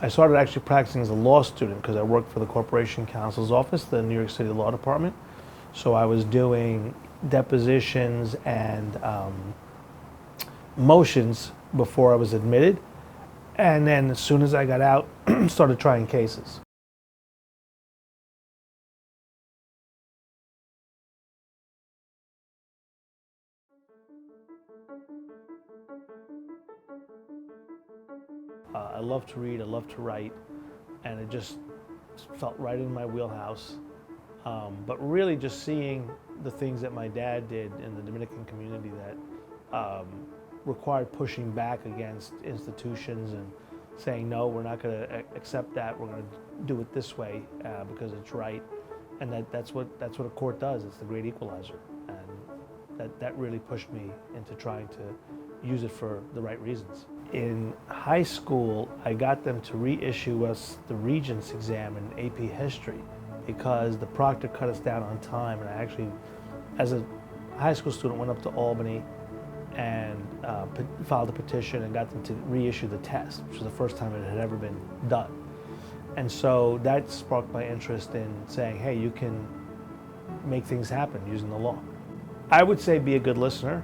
I started actually practicing as a law student because I worked for the Corporation Counsel's Office, the New York City Law Department. So I was doing depositions and motions before I was admitted. And then as soon as I got out, started trying cases. I love to read, I love to write, and it just felt right in my wheelhouse. But really just seeing the things that my dad did in the Dominican community that required pushing back against institutions and saying, no, we're not going to accept that, we're going to do it this way because it's right. And that's what a court does, it's the great equalizer. And that really pushed me into trying to use it for the right reasons. In high school, I got them to reissue us the Regents exam in AP History because the proctor cut us down on time, and I actually, as a high school student, went up to Albany and filed a petition and got them to reissue the test, which was the first time it had ever been done. And so that sparked my interest in saying, hey, you can make things happen using the law. I would say be a good listener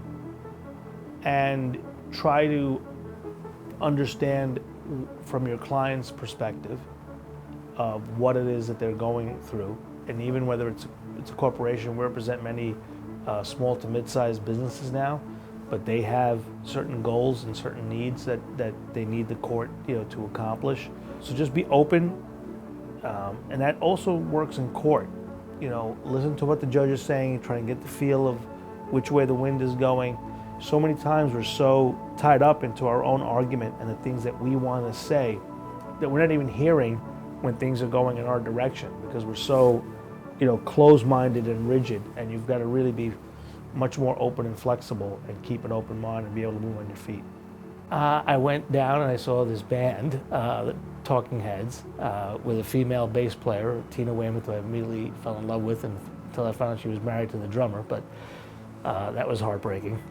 and try to understand from your client's perspective of what it is that they're going through, and even whether it's a corporation. We represent many small to mid-sized businesses now, but they have certain goals and certain needs that they need the court, to accomplish. So just be open, and that also works in court. Listen to what the judge is saying, try and get the feel of which way the wind is going. So many times we're so tied up into our own argument and the things that we want to say that we're not even hearing when things are going in our direction because we're so, closed-minded and rigid, and you've got to really be much more open and flexible and keep an open mind and be able to move on your feet. I went down and I saw this band, the Talking Heads, with a female bass player, Tina Weymouth, who I immediately fell in love with until I found out she was married to the drummer, but that was heartbreaking.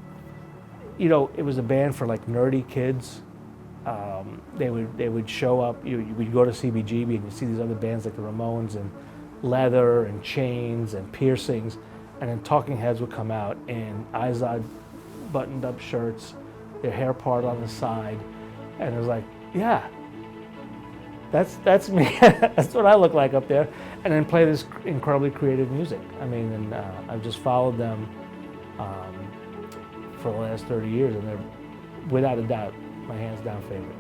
It was a band for like nerdy kids. They would show up. We'd go to CBGB and you'd see these other bands like the Ramones and leather and chains and piercings, and then Talking Heads would come out in Izod buttoned-up shirts, their hair part on the side, and it was like, yeah, that's me. That's what I look like up there, and then play this incredibly creative music. And I've just followed them for the last 30 years, and they're, without a doubt, my hands down favorite.